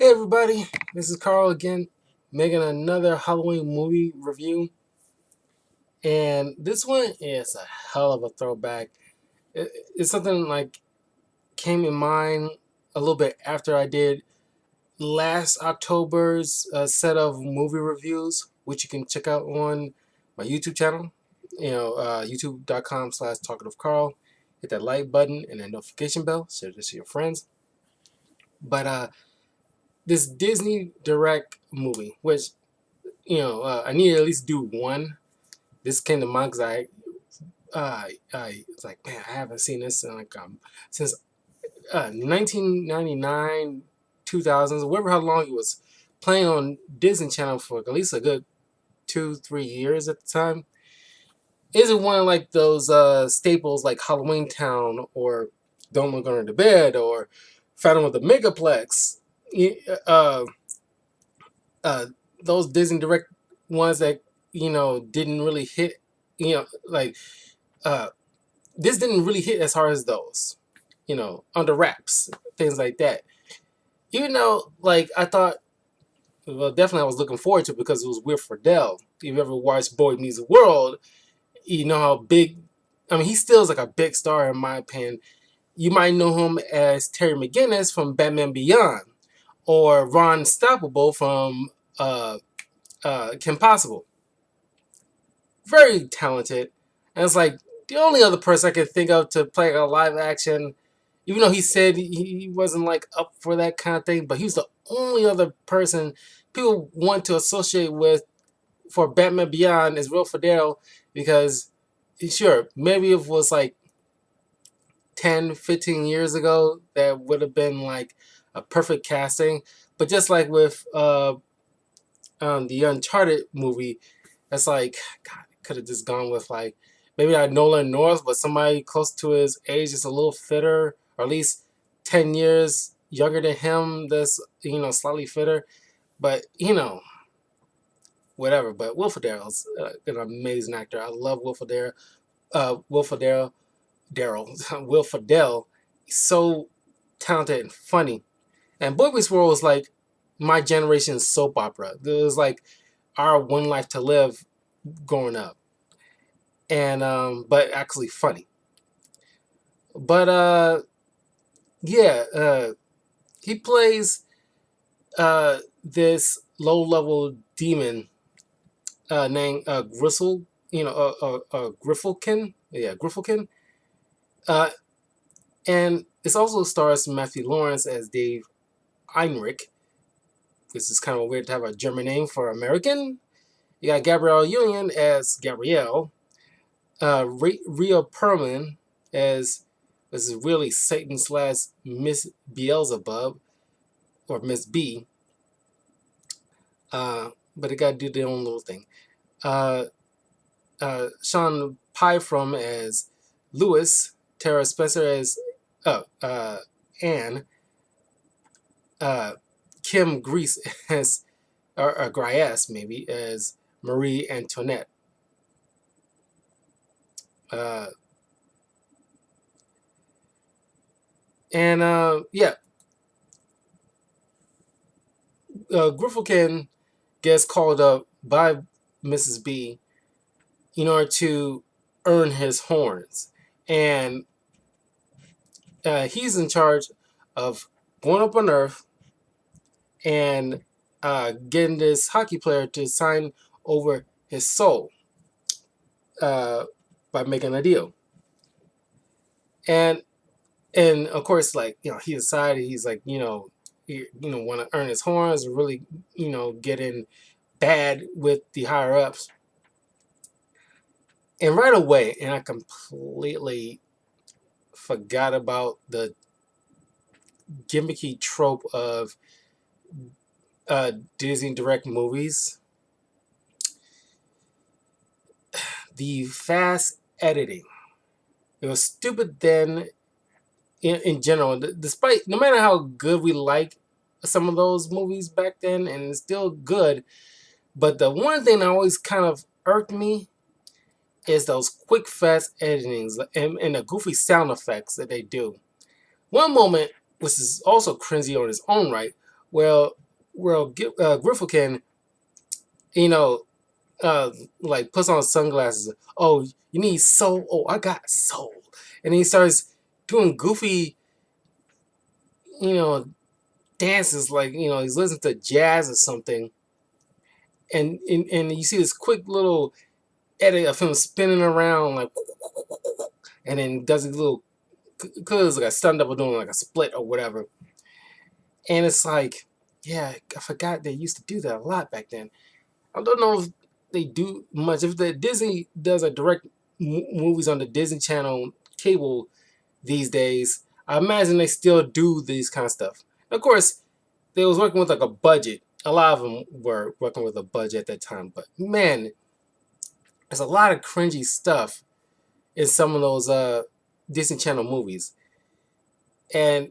Hey everybody, this is Carl again, making another Halloween movie review. And this one is a hell of a throwback. It's something like came in mind a little bit after I did last October's set of movie reviews, which you can check out on my YouTube channel. YouTube.com/talkativecarl. Hit that like button and that notification bell. Share this to your friends. But this Disney Direct movie, which I need to at least do one. This came to mind because I it's like, man, I haven't seen this in since 1999, 2000s, whatever how long it was playing on Disney Channel for at least a good 2-3 years at the time. Is it one of like those staples like Halloween Town or Don't Look Under the Bed or Phantom of the Megaplex? Uh, uh, those Disney Direct ones that didn't really hit. Like uh, this didn't really hit as hard as those. Under wraps, things like that. Even though, like I thought, well, definitely I was looking forward to it because it was with Friedle. If you ever watched Boy Meets World, you know how big. I mean, he still is like a big star in my opinion. You might know him as Terry McGinnis from Batman Beyond, or Ron Stoppable from Kim Possible. Very talented. And it's like the only other person I could think of to play a live action, even though he said he wasn't like up for that kind of thing, but he was the only other person people want to associate with for Batman Beyond is Will Friedle, because sure, maybe if it was like 10, 15 years ago, that would have been like a perfect casting. But just like with the Uncharted movie, that's like, God, could have just gone with like maybe not Nolan North, but somebody close to his age, just a little fitter, or at least 10 years younger than him. That's slightly fitter, but whatever. But Will Ferrell's an amazing actor. I love Will Ferrell. Will Ferrell, Daryl, Will Ferrell, he's so talented and funny. And Boy Meets World was like my generation's soap opera. It was like our One Life to Live growing up, and but actually funny. But yeah, he plays this low level demon named Gristle, Grifflekin, yeah, Grifflekin, uh, and it also stars Matthew Lawrence as Dave Heinrich. This is kind of weird to have a German name for American. You got Gabrielle Union as Gabrielle. Rhea Perlman as this is really Satan slash Miss Beelzebub or Miss B. But they gotta do their own little thing. Uh, Sean Pyfrom as Lewis. Tara Spencer as Anne. Kim Grease as or Grias maybe as Marie Antoinette. Uh, and yeah, Grifflekin gets called up by Mrs. B in order to earn his horns, and he's in charge of going up on Earth and getting this hockey player to sign over his soul uh, by making a deal. And of course, like he decided he's like want to earn his horns and really get in bad with the higher ups. And right away, and I completely forgot about the gimmicky trope of Disney Direct movies. The fast editing. It was stupid then in general. Despite, no matter how good we like some of those movies back then, and it's still good, but the one thing that always kind of irked me is those quick, fast editings and the goofy sound effects that they do. One moment, which is also cringy on its own right, Well, Grifflekin, you know, like puts on sunglasses. Oh, you need soul. Oh, I got soul. And he starts doing goofy, you know, dances like he's listening to jazz or something. And you see this quick little edit of him spinning around like, and then does a little cause like a stunt double doing like a split or whatever. And it's like, yeah, I forgot they used to do that a lot back then. I don't know if they do much. If the Disney does a direct movies on the Disney Channel cable these days, I imagine they still do these kind of stuff. Of course, they was working with like a budget. A lot of them were working with a budget at that time. But man, there's a lot of cringy stuff in some of those Disney Channel movies, and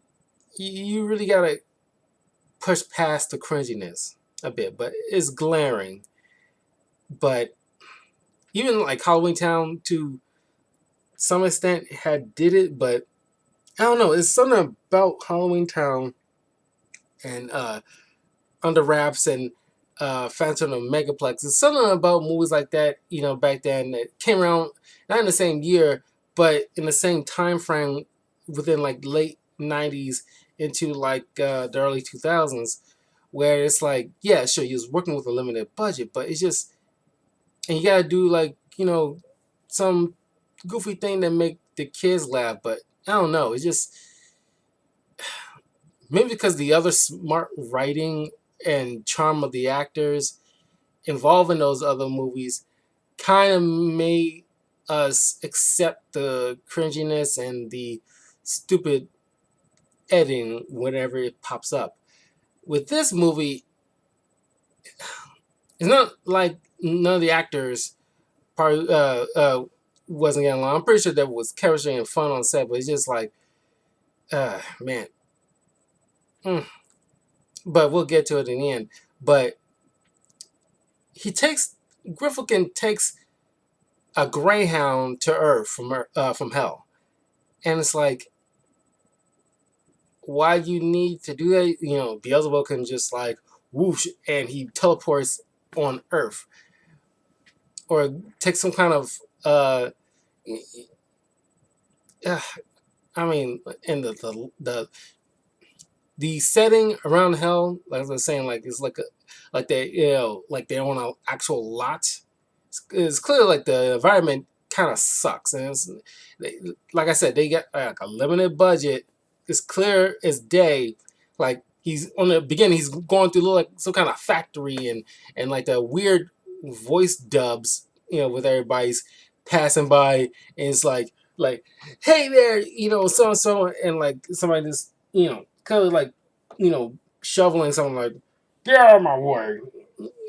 you really gotta push past the cringiness a bit. But it's glaring. But even like Halloween Town to some extent had did it, but I don't know. It's something about Halloween Town and Under Wraps and Phantom of Megaplex. It's something about movies like that, back then that came around not in the same year, but in the same time frame within like late '90s into like the early 2000s, where it's like, yeah, sure, he was working with a limited budget, but it's just, and you gotta do like some goofy thing that make the kids laugh, but I don't know. It's just maybe because the other smart writing and charm of the actors involved in those other movies kind of made us accept the cringiness and the stupid editing whenever it pops up. With this movie, it's not like none of the actors probably wasn't getting along. I'm pretty sure there was chemistry and fun on set, but it's just like, man. Mm. But we'll get to it in the end. But Griffin takes a greyhound to Earth from hell, and it's like, why you need to do that? Beelzebub can just like whoosh, and he teleports on Earth, or take some kind of I mean, and the setting around hell, like I was saying, like it's like they like they're on an actual lot. It's clear like the environment kind of sucks, and like I said, they got like a limited budget. It's clear as day. Like he's on the beginning, he's going through like some kind of factory, and like the weird voice dubs, with everybody's passing by, and it's like hey there, so and so, and like somebody just kind of like shoveling something like get out of my way,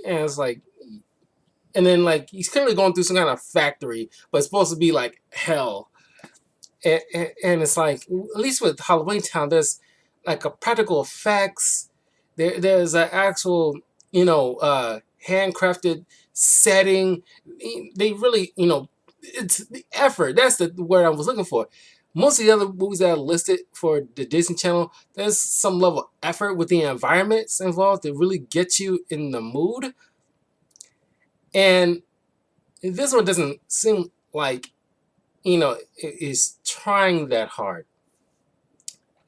and it's like, and then like he's clearly going through some kind of factory, but it's supposed to be like hell, and it's like at least with Halloween Town, there's like a practical effects. There's an actual handcrafted setting. They really it's the effort. That's the word I was looking for. Most of the other movies that are listed for the Disney Channel, there's some level of effort with the environments involved to really get you in the mood. And this one doesn't seem like is trying that hard.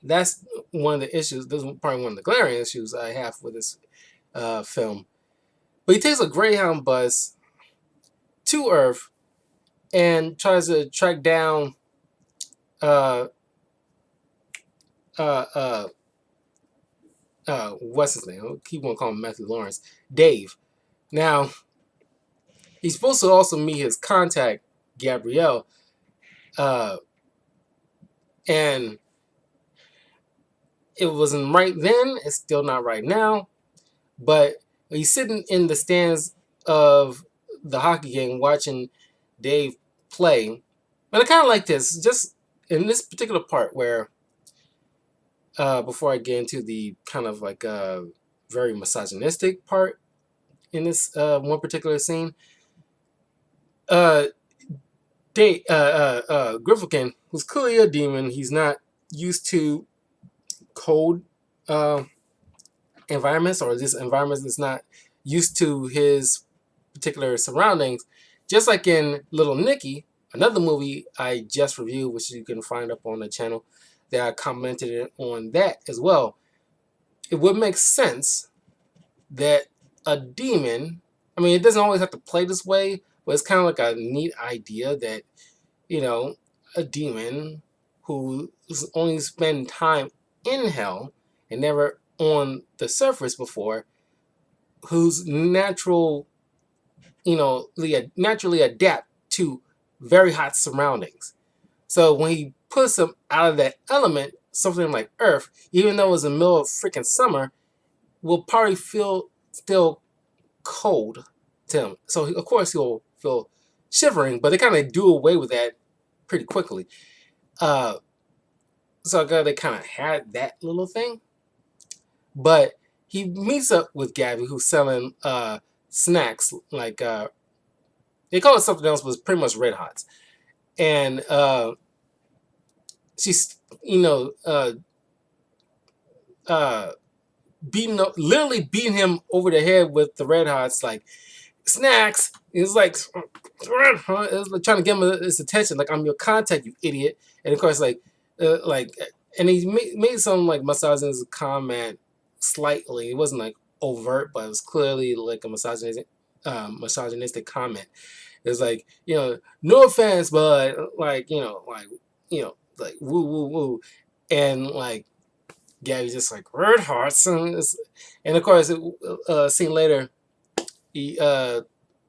That's one of the issues. This is probably one of the glaring issues I have with this film. But he takes a Greyhound bus to Earth and tries to track down uh, uh, what's his name? I keep on calling him Matthew Lawrence. Dave. Now, he's supposed to also meet his contact, Gabrielle. And it wasn't right then. It's still not right now. But he's sitting in the stands of the hockey game watching Dave play. And I kind of like this, just in this particular part where, before I get into the kind of like very misogynistic part in this one particular scene, uh, Griffin, who's clearly a demon, he's not used to cold environments, or this environment is not used to his particular surroundings. Just like in Little Nicky, another movie I just reviewed, which you can find up on the channel, that I commented on that as well. It would make sense that a demon, I mean, it doesn't always have to play this way, but it's kind of like a neat idea that, you know, a demon who only spent time in hell and never on the surface before, whose naturally adapt to very hot surroundings. So when he puts him out of that element, something like Earth, even though it's the middle of freaking summer, will probably feel still cold to him. So of course he'll feel shivering, but they kind of do away with that pretty quickly. So they kind of had that little thing, but he meets up with Gabby, who's selling snacks like they call it something else, but it's pretty much Red Hots, and she's literally beating him over the head with the Red Hots, like snacks. It's like it's like trying to get him his attention, like I'm your contact, you idiot. And of course, and he made some like misogynist comment slightly. It wasn't like overt, but it was clearly like a misogynistic comment. It was like, no offense, but like woo woo woo, and like Gabby's just like Red Hearts, and of course, a scene later, he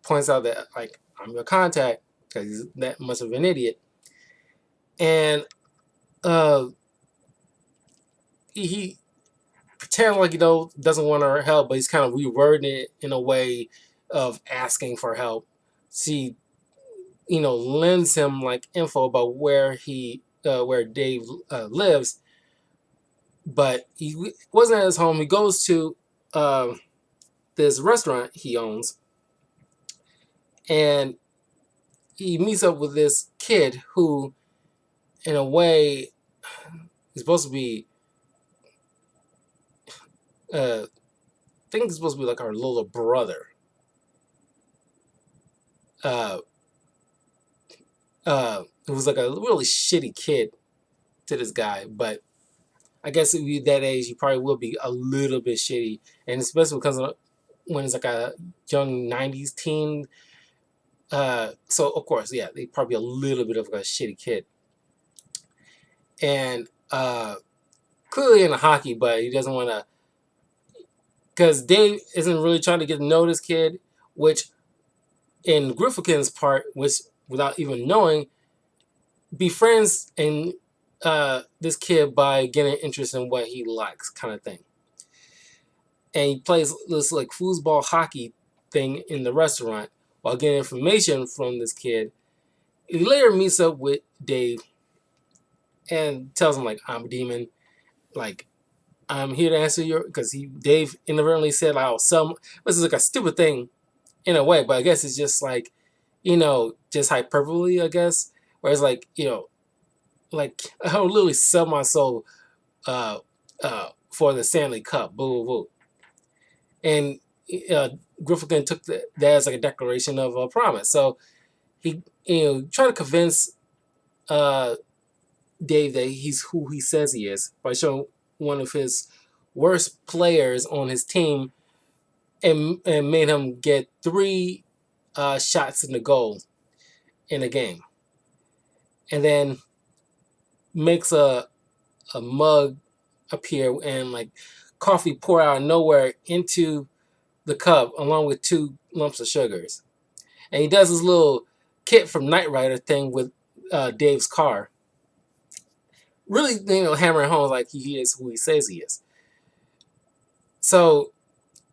points out that like I'm your contact because he's that much of an idiot, and he pretends like doesn't want her help, but he's kind of rewording it in a way of asking for help. She lends him like info about where Dave lives, but he wasn't at his home. He goes to this restaurant he owns, and he meets up with this kid who, in a way, is supposed to be, I think he's supposed to be like our little brother. Who was like a really shitty kid to this guy, but I guess if you're that age, you probably will be a little bit shitty, and especially because when it's like a young '90s teen. So of course, yeah, they probably a little bit of a shitty kid, and clearly into hockey, but he doesn't want to, because Dave isn't really trying to get to know this kid, which in Griffin's part, which without even knowing, befriends and this kid by getting interest in what he likes, kind of thing. And he plays this like foosball hockey thing in the restaurant while getting information from this kid. He later meets up with Dave and tells him like, I'm a demon, like I'm here to answer your, because Dave inadvertently said like, this is like a stupid thing in a way, but I guess it's just like, just hyperbole, I guess. Whereas like, like I'll literally sell my soul for the Stanley Cup, boo boo boo. And Griffin took that as like a declaration of a promise. So he, tried to convince Dave that he's who he says he is by showing one of his worst players on his team and made him get 3 shots in the goal in a game. And then makes a mug appear and like coffee pour out of nowhere into the cup along with 2 lumps of sugars. And he does this little Kit from Knight Rider thing with Dave's car. Really, hammering home like he is who he says he is. So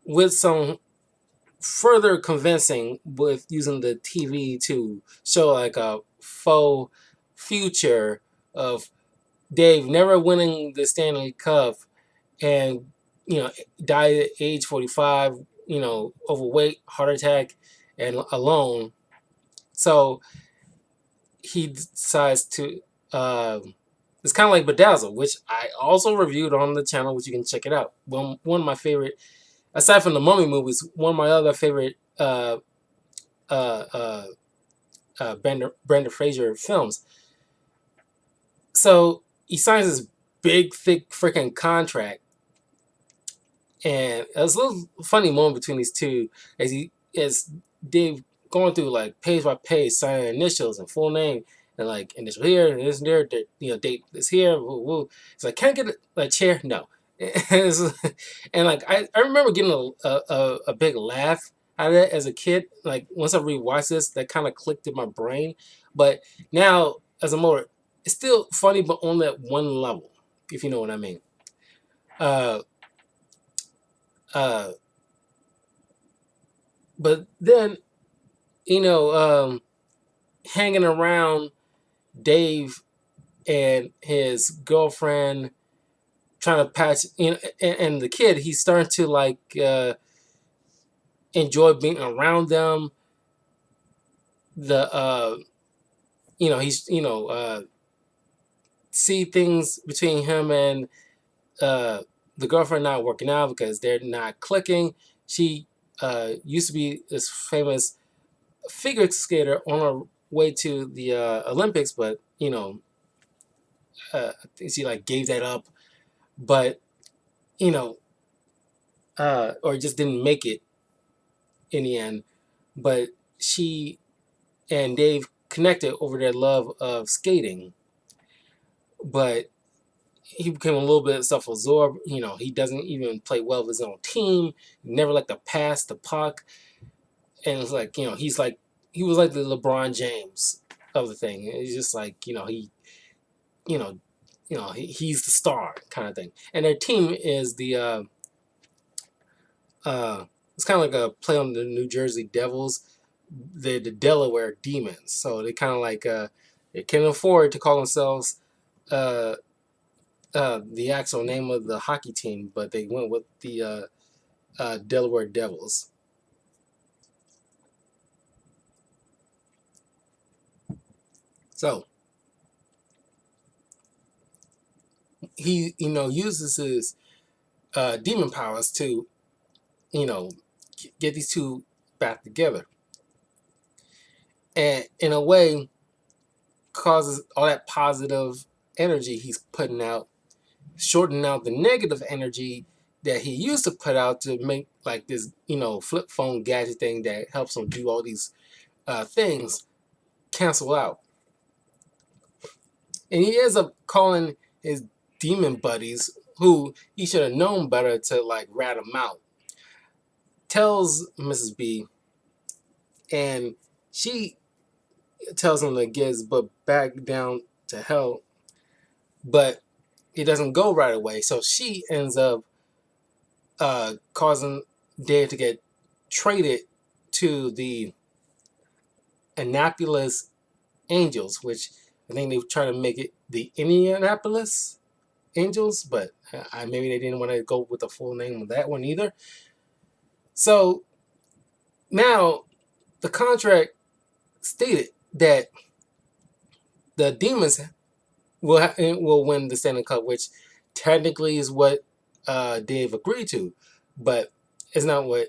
with some further convincing with using the TV to show like a faux future of Dave never winning the Stanley Cup and died at age 45, overweight, heart attack, and alone. So he decides to It's kind of like Bedazzled, which I also reviewed on the channel, which you can check it out. One of my favorite, aside from the Mummy movies, one of my other favorite uh, uh, Brendan Fraser films. So he signs this big, thick, freaking contract, and it was a little funny moment between these two as Dave going through like page by page, signing initials and full name, and like initial here and this and there, date is here. Woo, woo. It's like, can I get a chair? No. And like I remember getting a big laugh out of it as a kid. Like once I rewatched this, that kind of clicked in my brain. But now as a motor, it's still funny, but on that one level, if you know what I mean. Uh, uh, but then hanging around Dave and his girlfriend, trying to patch, and the kid, he's starting to like enjoy being around them. The he's see things between him and the girlfriend not working out because they're not clicking. She used to be this famous figure skater on her way to the Olympics, but I think she like gave that up. But you know, or just didn't make it in the end. But she and Dave connected over their love of skating. But he became a little bit self-absorbed. He doesn't even play well with his own team. Never like to pass the puck, and it's like he was like the LeBron James of the thing. It's just like you know he's the star kind of thing. And their team is the it's kind of like a play on the New Jersey Devils, the Delaware Demons. So they kind of like they can afford to call themselves uh, the actual name of the hockey team, but they went with the Delaware Devils. So he uses his demon powers to you know get these two back together, and in a way causes all that positive energy he's putting out, shortening out the negative energy that he used to put out to make like this flip phone gadget thing that helps him do all these things cancel out. And he ends up calling his demon buddies, who he should have known better to like rat him out. Tells Mrs. B, and she tells him to get his butt back down to hell, but it doesn't go right away. So she ends up causing Dave to get traded to the Annapolis Angels, which I think they were trying to make it the Indianapolis Angels, but maybe they didn't want to go with the full name of that one either. So now the contract stated that the Demons will win the Stanley Cup, which technically is what Dave agreed to, but it's not what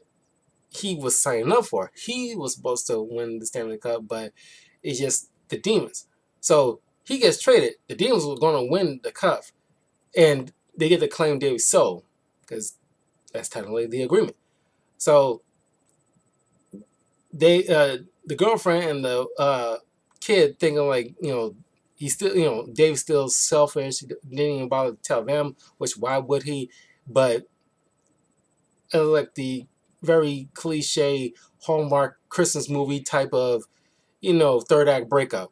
he was signing up for. He was supposed to win the Stanley Cup, but it's just the Demons. So he gets traded. The Demons were going to win the cup, and they get to claim Dave's soul because that's technically the agreement. So they, the girlfriend and the kid, thinking like he's still Dave's still selfish. He didn't even bother to tell them, which why would he? But like the very cliche Hallmark Christmas movie type of third act breakup.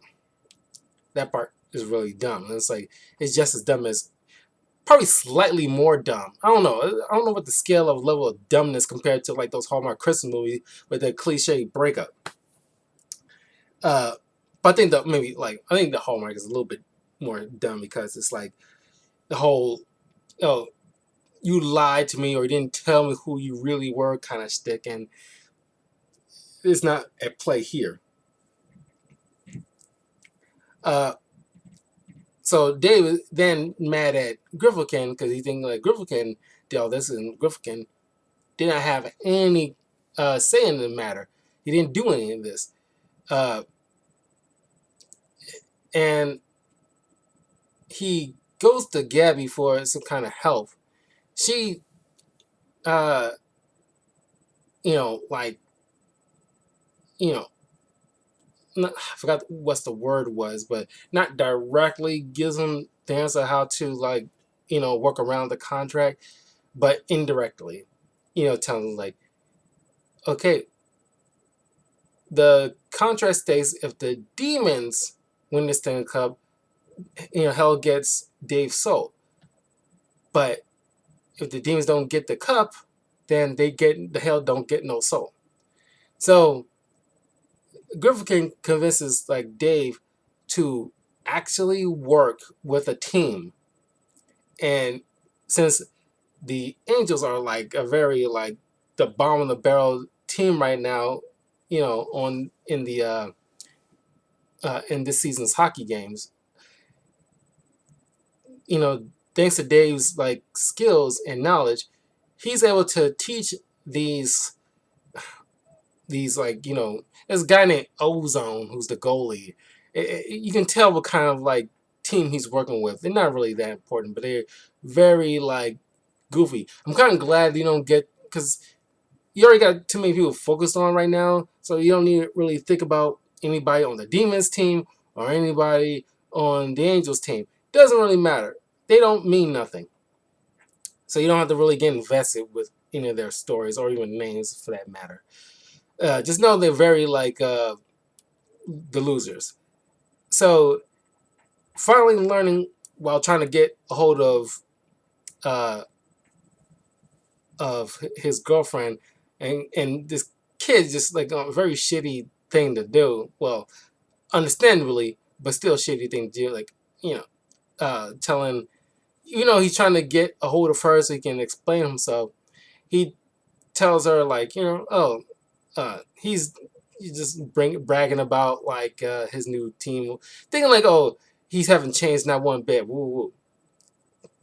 That part is really dumb. And it's like it's just as dumb as, probably slightly more dumb. I don't know. I don't know what the scale of level of dumbness compared to like those Hallmark Christmas movies with the cliche breakup. But I think that maybe I think the Hallmark is a little bit more dumb because it's like the whole you lied to me or you didn't tell me who you really were kind of shtick, and it's not at play here. Uh, So Dave is then mad at Griffin because he thinks like Griffin did all this, and Griffin did not have any say in the matter. He didn't do any of this. Uh, and he goes to Gabby for some kind of help. She, uh, you know, like, you know, not, I forgot what the word was, but not directly gives him the answer how to like, work around the contract, but indirectly, telling him like, okay, the contract states if the demons win the Stanley Cup, Hell gets Dave's soul. But if the demons don't get the cup, then the Hell don't get no soul. So Griffin convinces like Dave to actually work with a team, and since the Angels are like a very like the bomb in the barrel team right now, on in this season's hockey games, thanks to Dave's like skills and knowledge, he's able to teach these like there's a guy named Ozone who's the goalie. You can tell what kind of like team he's working with. They're not really that important, but they're very like goofy. I'm kind of glad you don't get because you already got too many people focused on right now, so you don't need to really think about anybody on the Demons team or anybody on the Angels team. Doesn't really matter. They don't mean nothing. So you don't have to really get invested with any of their stories or even names for that matter. Just know they're very like the losers. So finally learning while trying to get a hold uh, of his girlfriend, and this kid just like a very shitty thing to do. Well, understandably, but still shitty thing to do. Like telling he's trying to get a hold of her so he can explain himself. He tells her like he's just bragging about like his new team, thinking like he's haven't changed not one bit. Woo woo.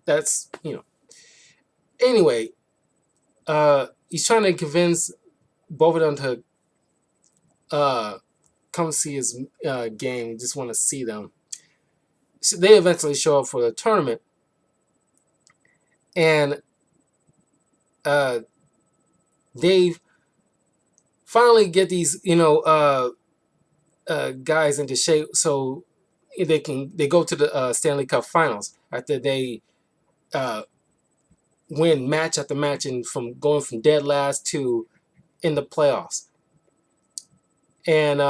That's anyway. He's trying to convince both of them to come see his game. Just want to see them. So they eventually show up for the tournament, and Dave finally get these guys into shape so they go to the Stanley Cup Finals after they win match after match and from going from dead last to in the playoffs. And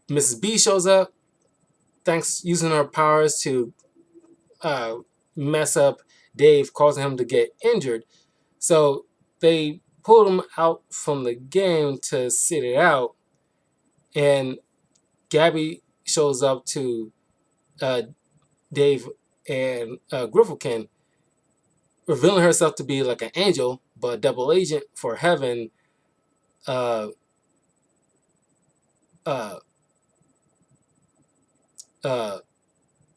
Mrs. B shows up, thanks using her powers to mess up Dave, causing him to get injured. So they pulled him out from the game to sit it out, and Gabby shows up to Dave and Griffin, revealing herself to be like an angel, but a double agent for Heaven. Uh, uh, uh,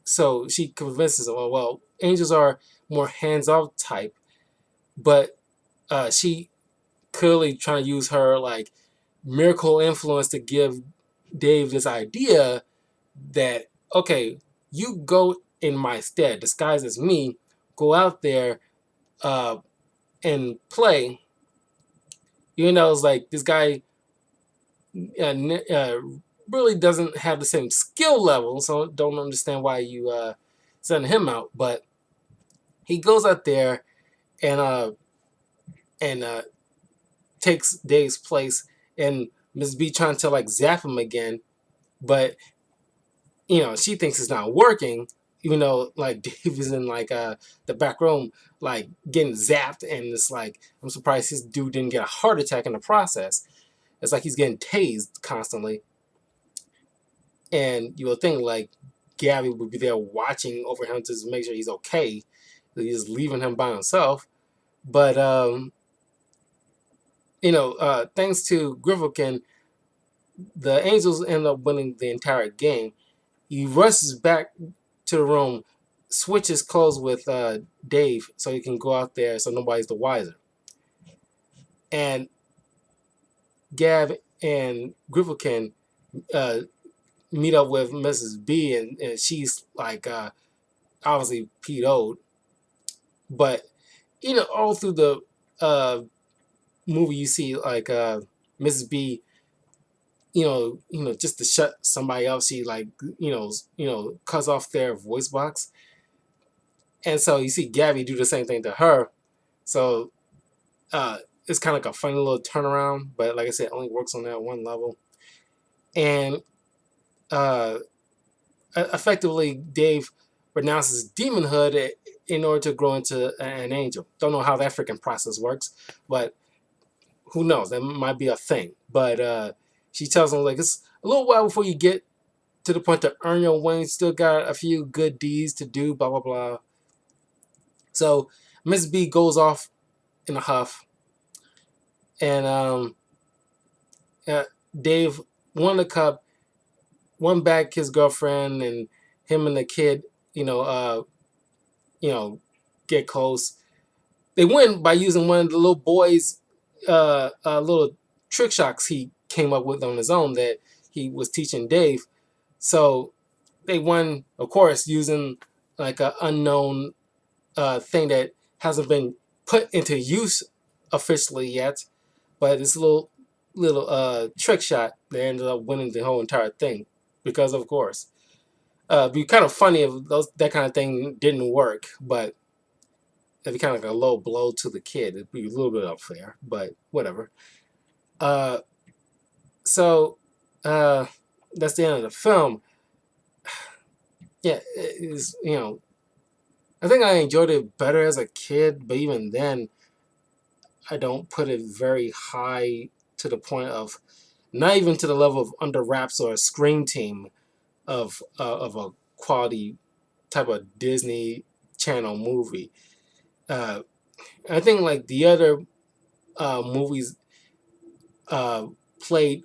so she convinces him, well, angels are more hands-off type, but she clearly trying to use her like miracle influence to give Dave this idea that okay, you go in my stead, disguised as me, go out there and play. It's like this guy really doesn't have the same skill level, so don't understand why you send him out. But he goes out there and takes Dave's place, and Miss B trying to like zap him again, but she thinks it's not working, even though like Dave is in like the back room like getting zapped, and it's like I'm surprised this dude didn't get a heart attack in the process. It's like he's getting tased constantly, and you would think like Gabby would be there watching over him to make sure he's okay. He's leaving him by himself, but thanks to Griffin, the Angels end up winning the entire game. He rushes back to the room, switches clothes with Dave so he can go out there so nobody's the wiser. And Gab and Griffin uh, meet up with Mrs. B, and she's like obviously PO'd. But all through the uh, movie, you see like Mrs. B, just to shut somebody else, she like cuts off their voice box, and so you see Gabby do the same thing to her. So uh, it's kind of like a funny little turnaround, but like I said, it only works on that one level. And uh, effectively, Dave renounces demonhood in order to grow into an angel. Don't know how that freaking process works, but who knows? That might be a thing. But she tells him like it's a little while before you get to the point to earn your wings. Still got a few good deeds to do. Blah blah blah. So Miss B goes off in a huff, and Dave won the cup, won back his girlfriend, and him and the kid, get close. They win by using one of the little boys' little trick shots he came up with on his own that he was teaching Dave. So they won, of course, using like an unknown thing that hasn't been put into use officially yet, but this little trick shot they ended up winning the whole entire thing because, of course, it'd be kind of funny if that kind of thing didn't work, but it'd be kind of like a low blow to the kid. It'd be a little bit unfair, but whatever. Uh, so that's the end of the film. Yeah, it's, I think I enjoyed it better as a kid, but even then, I don't put it very high to the point of, not even to the level of Under Wraps or a Scream Team of a quality type of Disney Channel movie. I think like the other movies played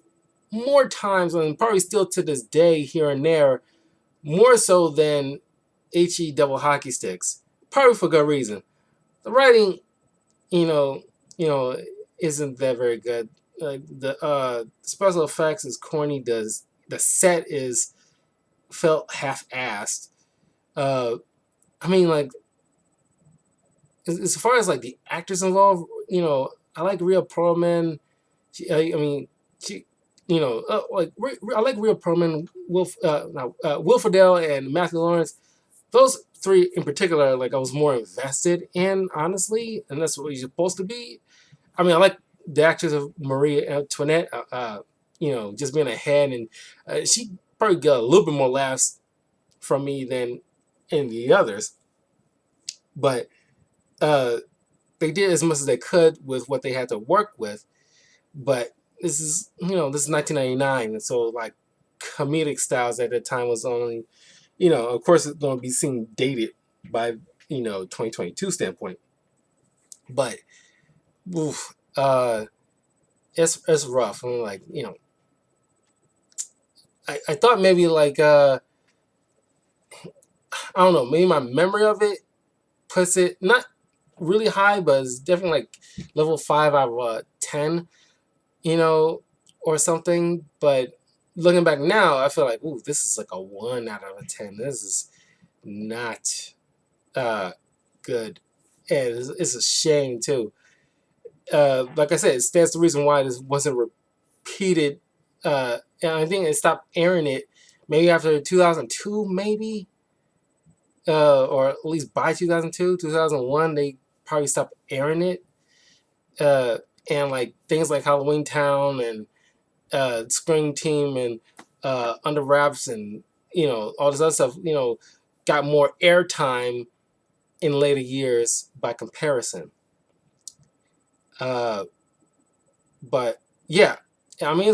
more times, and probably still to this day here and there, more so than HE Double Hockey Sticks. Probably for good reason. The writing, you know, you know, isn't that very good. Like the special effects is corny. The set is felt half-assed. Uh, I mean, like as far as like the actors involved, I like Rhea Perlman. I mean, she, I like Rhea Perlman, Will Friedle, and Matthew Lawrence. Those three in particular, like I was more invested in, honestly, and that's what you're supposed to be. I mean, I like the actress of Marie Antoinette, just being ahead, and she probably got a little bit more laughs from me than in the others, but uh, they did as much as they could with what they had to work with. But this is 1999, and so like comedic styles at that time was only, of course, it's going to be seen dated by 2022 standpoint. But oof, it's rough. I'm like, I thought maybe like I don't know, maybe my memory of it puts it not really high, but it's definitely like level 5 out of 10, or something. But looking back now, I feel like, ooh, this is like a 1 out of 10. This is not good, and it's a shame too. Like I said, it stands to reason why this wasn't repeated. And I think they stopped airing it maybe after 2002, maybe, or at least by 2002, 2001, they probably stopped airing it. And like things like Halloween Town and Spring Team and Under Wraps and all this other stuff, got more airtime in later years by comparison. But yeah, I mean,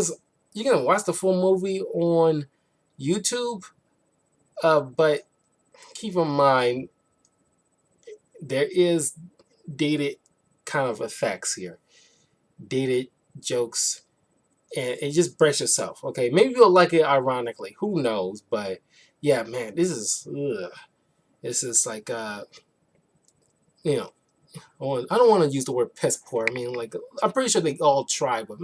you can watch the full movie on YouTube, but keep in mind there is dated kind of effects here, dated jokes, and just brace yourself. Okay, maybe you'll like it ironically. Who knows? But yeah, man, this is ugh. This is like you know, I don't want to use the word piss poor. I mean, like, I'm pretty sure they all try, but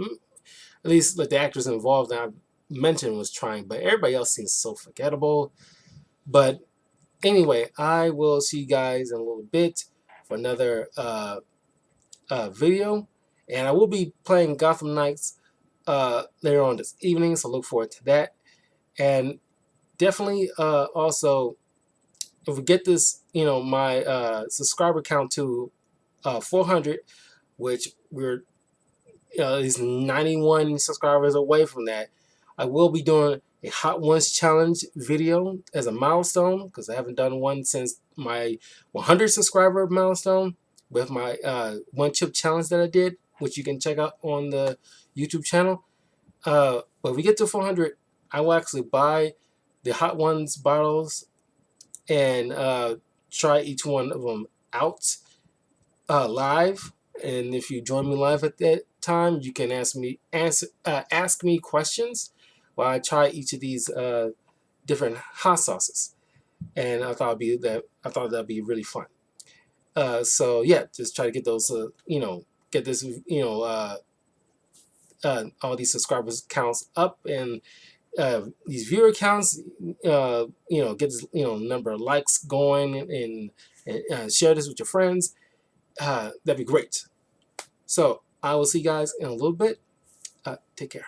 at least like the actors involved that I mentioned was trying, but everybody else seems so forgettable. But anyway, I will see you guys in a little bit for another video, and I will be playing Gotham Knights later on this evening, so look forward to that. And definitely also, if we get this, my subscriber count to 400, which we're at least 91 subscribers away from that, I will be doing a Hot Ones challenge video as a milestone, because I haven't done one since my 100 subscriber milestone with my one chip challenge that I did, which you can check out on the YouTube channel. But if we get to 400, I will actually buy the Hot Ones bottles and try each one of them out live. And if you join me live at that time, you can ask me questions while I try each of these different hot sauces. And I thought that'd be really fun. So yeah, just try to get those, get this, all these subscribers counts up, and these viewer counts, get this, number of likes going, and share this with your friends. That'd be great. So I will see you guys in a little bit. Take care.